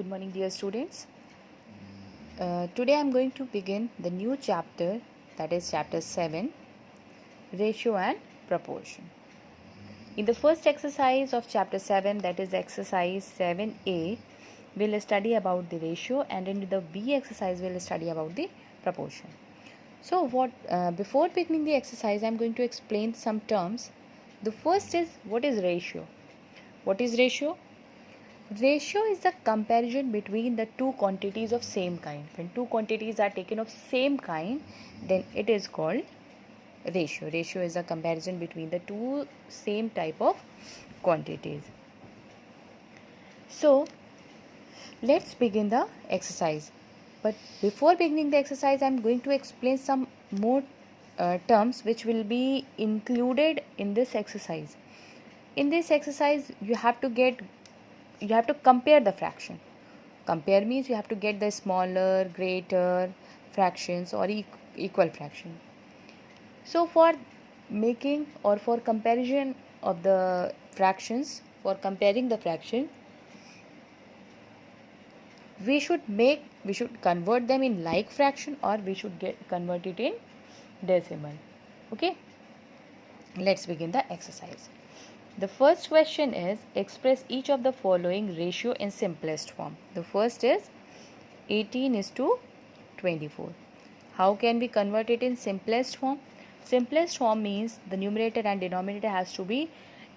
Good morning, dear students. Today I am going to begin the new chapter, that is chapter 7, Ratio and Proportion. In the first exercise of chapter 7, that is exercise 7a, we will study about the ratio, and in the B exercise we will study about the proportion. So before beginning the exercise, I am going to explain some terms. The first is, what is ratio? What is ratio? Ratio is the comparison between the two quantities of same kind. When two quantities are taken of same kind, then it is called ratio. Ratio is a comparison between the two same type of quantities. So, let's begin the exercise. But before beginning the exercise, I am going to explain some more terms which will be included in this exercise. In this exercise, you have to compare the fraction. Compare means you have to get the smaller, greater fractions or equal fraction. So for making or for comparison of the fractions, for comparing the fraction, we should convert them in like fraction, or we should convert it in decimal. Okay, let's begin the exercise. The first question is, express each of the following ratio in simplest form. The first is 18:24. How can we convert it in simplest form? Simplest form means the numerator and denominator has to be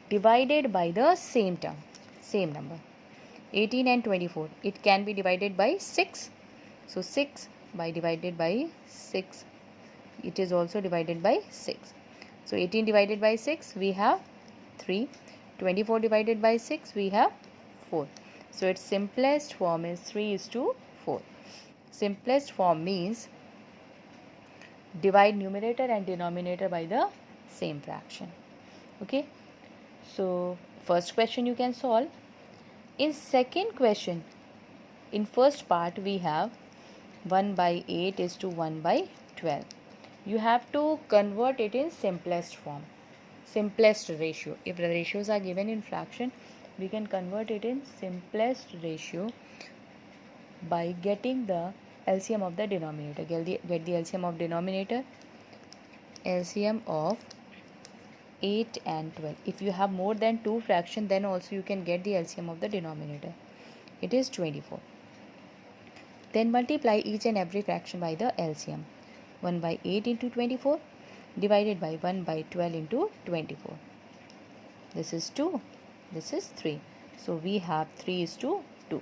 divided by the same term, same number. 18 and 24. It can be divided by 6. So 6 by divided by 6. It is also divided by 6. So 18 divided by 6, we have 3. 24 divided by 6, we have 4. So its simplest form is 3:4. Simplest form means divide numerator and denominator by the same fraction. Okay, so first question you can solve. In second question, in first part we have 1/8:1/12. You have to convert it in simplest form, simplest ratio. If the ratios are given in fraction, we can convert it in simplest ratio by getting the LCM of the denominator. Get the LCM of denominator. LCM of 8 and 12. If you have more than 2 fractions, then also you can get the LCM of the denominator. It is 24. Then multiply each and every fraction by the LCM. 1/8 into 24 divided by 1/12 into 24. This is 2. This is 3. So we have 3:2.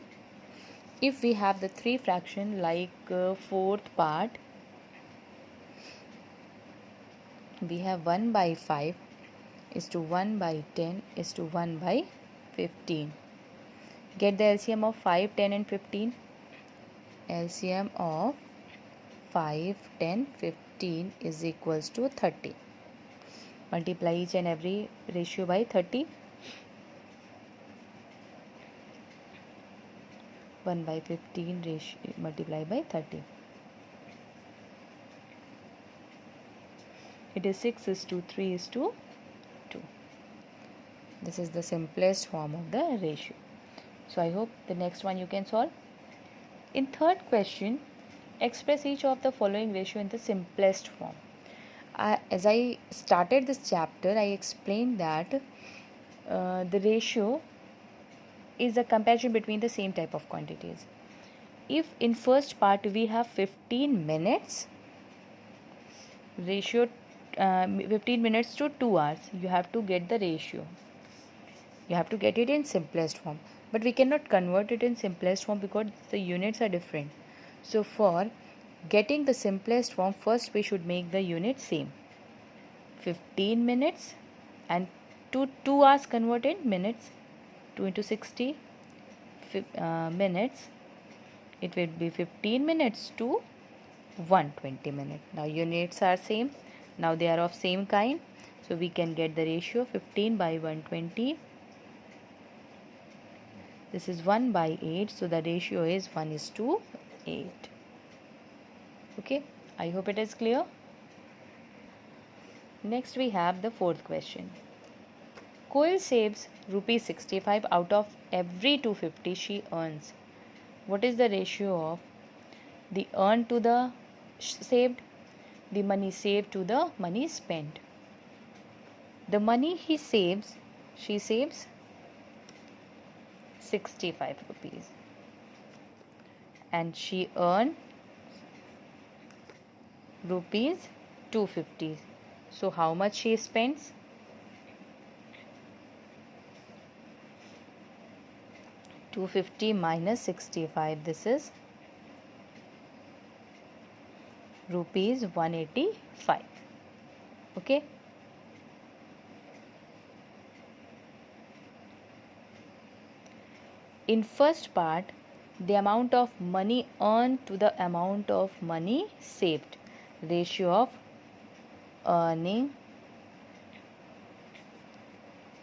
If we have the 3 fraction like fourth part, we have 1/5 is to 1/10 is to 1/15. Get the LCM of 5, 10 and 15. LCM of 5, 10, 15 is equals to 30. Multiply each and every ratio by 30. 1/15 ratio multiplied by 30. It is 6:3:2. This is the simplest form of the ratio. So I hope the next one you can solve. In third question, express each of the following ratio in the simplest form. As I started this chapter, I explained that the ratio is a comparison between the same type of quantities. If in first part we have 15 minutes, ratio 15 minutes to 2 hours, you have to get the ratio. You have to get it in simplest form, but we cannot convert it in simplest form because the units are different. So for getting the simplest form, first we should make the unit same. 15 minutes and 2 hours converted minutes. 2 into 60 minutes. It will be 15 minutes to 120 minutes. Now units are same. Now they are of same kind. So we can get the ratio 15 by 120. This is 1/8. So the ratio is 1:8. Okay. I hope it is clear. Next we have the fourth question. Koil saves ₹65 out of every 250 she earns. What is the ratio of the earned to the saved? The money saved to the money spent. The money he saves, she saves 65 rupees. And she earned rupees 250. So how much she spends? 250 minus 65. This is rupees 185. Okay. In first part, the amount of money earned to the amount of money saved. Ratio of earning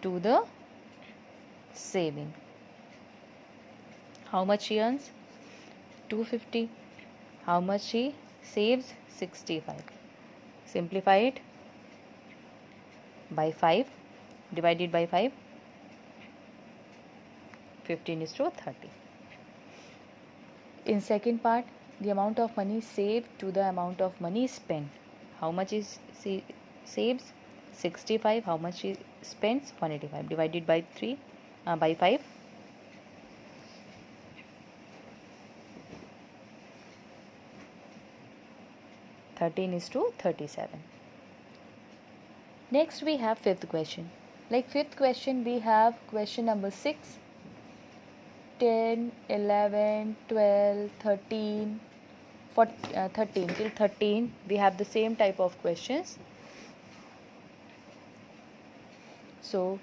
to the saving. How much she earns? 250. How much she saves? 65. Simplify it by 5. Divided by 5. 15:30. In second part, the amount of money saved to the amount of money spent. How much is she saves? 65. How much she spends? 185. Divided by 5. 13:37. Next we have fifth question. Like fifth question, we have question number 6, 10, 11, 12, 13, 13 till 13. We have the same type of questions. So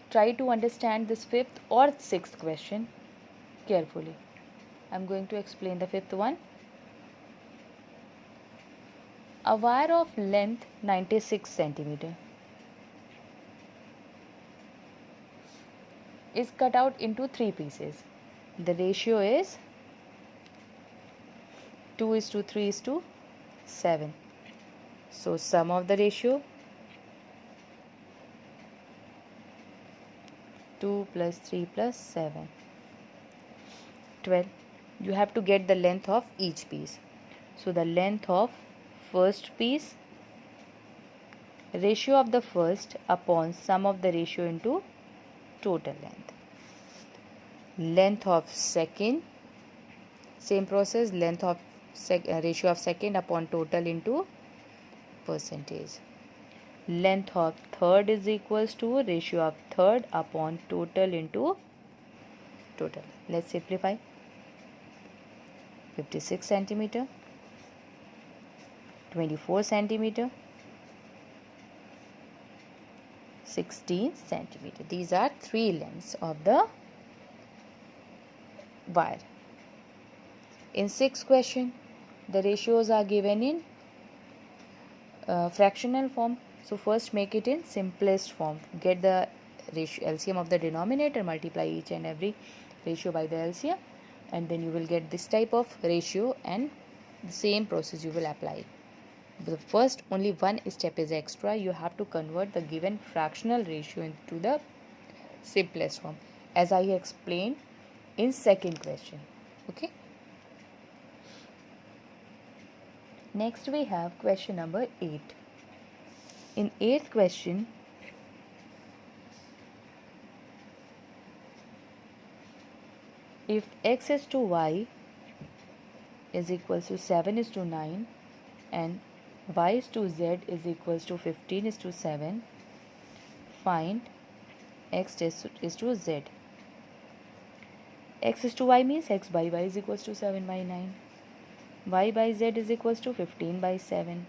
try to understand this fifth or sixth question carefully. I'm going to explain the fifth one. A wire of length 96 centimeter is cut out into 3 pieces. The ratio is 2:3:7. So sum of the ratio 2 plus 3 plus 7. 12. You have to get the length of each piece. So the length of first piece, ratio of the first upon sum of the ratio into total length. Length of second, same process, length of ratio of second upon total into percentage. Length of third is equals to ratio of third upon total into total. Let's simplify. 56 centimeter, 24 centimeter, 16 centimeter. These are 3 lengths of the wire. In sixth question, the ratios are given in fractional form. So first make it in simplest form. Get the ratio LCM of the denominator, multiply each and every ratio by the LCM, and then you will get this type of ratio, and the same process you will apply. The first only one step is extra. You have to convert the given fractional ratio into the simplest form, as I explained in second question. Okay. Next we have question number 8. In 8th question, if x is to y is equals to 7:9 and y is to z is equals to 15:7, find x is to z. X is to y means x by y is equals to 7/9. Y by z is equals to 15/7.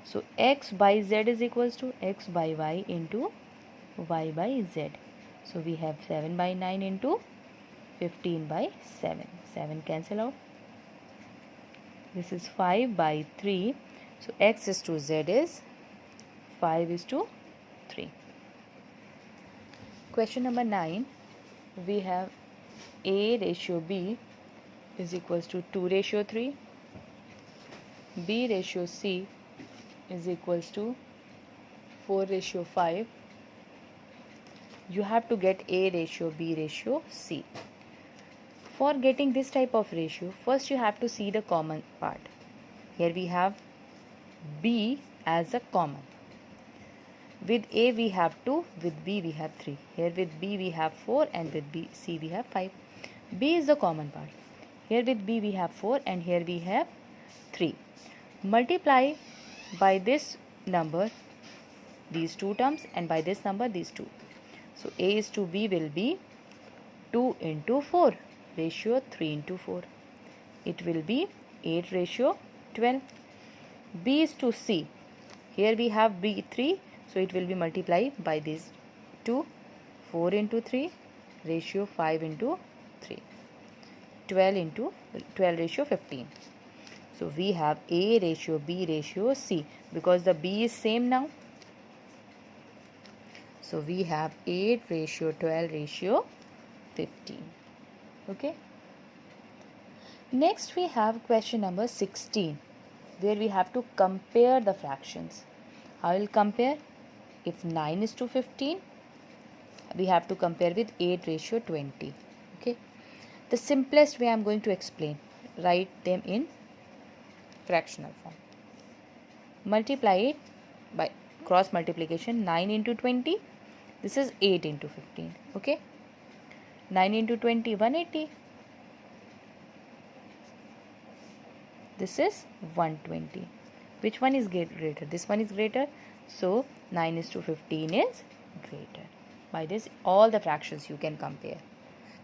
So x by z is equals to x by y into y by z. So we have 7/9 into 15/7. 7 cancel out. This is 5/3. So x is to z is 5:3. Question number 9. We have A ratio B is equals to 2:3. B ratio C is equals to 4:5. You have to get A ratio, B ratio, C. For getting this type of ratio, first you have to see the common part. Here we have B as a common. With A we have 2, with B we have 3. Here with B we have 4 and with C we have 5. B is the common part. Here with B we have 4 and here we have 3. Multiply by this number these two terms and by this number these two. So A is to B will be 2 into 4, ratio 3 into 4. It will be 8 ratio 12. B is to C. Here we have B 3, so it will be multiplied by these 2. 4 into 3, ratio 5 into 3. 12 ratio 15. So we have A ratio B ratio C, because the B is same now. So we have 8 ratio 12 ratio 15. Okay. Next we have question number 16, where we have to compare the fractions. I will compare. If 9 is to 15, we have to compare with 8 ratio 20. Okay. The simplest way I am going to explain. Write them in fractional form. Multiply it by cross multiplication. 9 into 20. This is 8 into 15. Okay. 9 into 20, 180. This is 120. Which one is greater? This one is greater. So 9 is to 15 is greater. By this, all the fractions you can compare.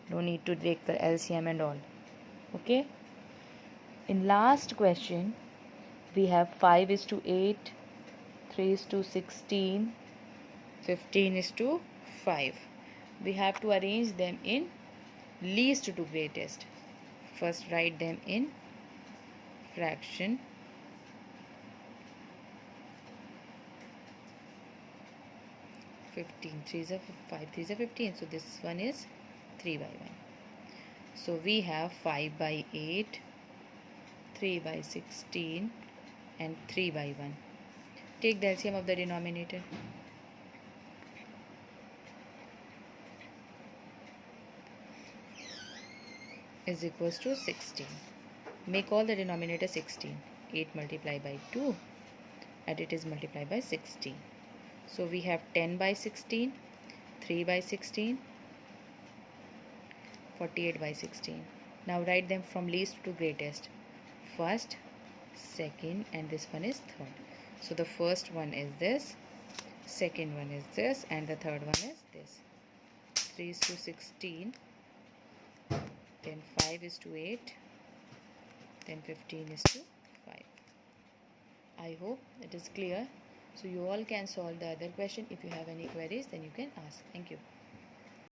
No need to take the LCM and all. Okay. In last question, we have 5 is to 8, 3 is to 16, 15 is to 5. We have to arrange them in least to greatest. First write them in fraction. Fifteen. 3 is a 5, 3 is a 15. So this one is 3 by 1. So we have 5 by 8, 3 by 16 and 3 by 1. Take the LCM of the denominator. Is equals to 16. Make all the denominator 16. 8 multiplied by 2 and it is multiplied by 16. So we have 10 by 16, 3 by 16, 48 by 16. Now write them from least to greatest. First, second, and this one is third. So the first one is this, second one is this, and the third one is this. 3 is to 16, then 5 is to 8, then 15 is to 5. I hope it is clear. So you all can solve the other question. If you have any queries, then you can ask. Thank you.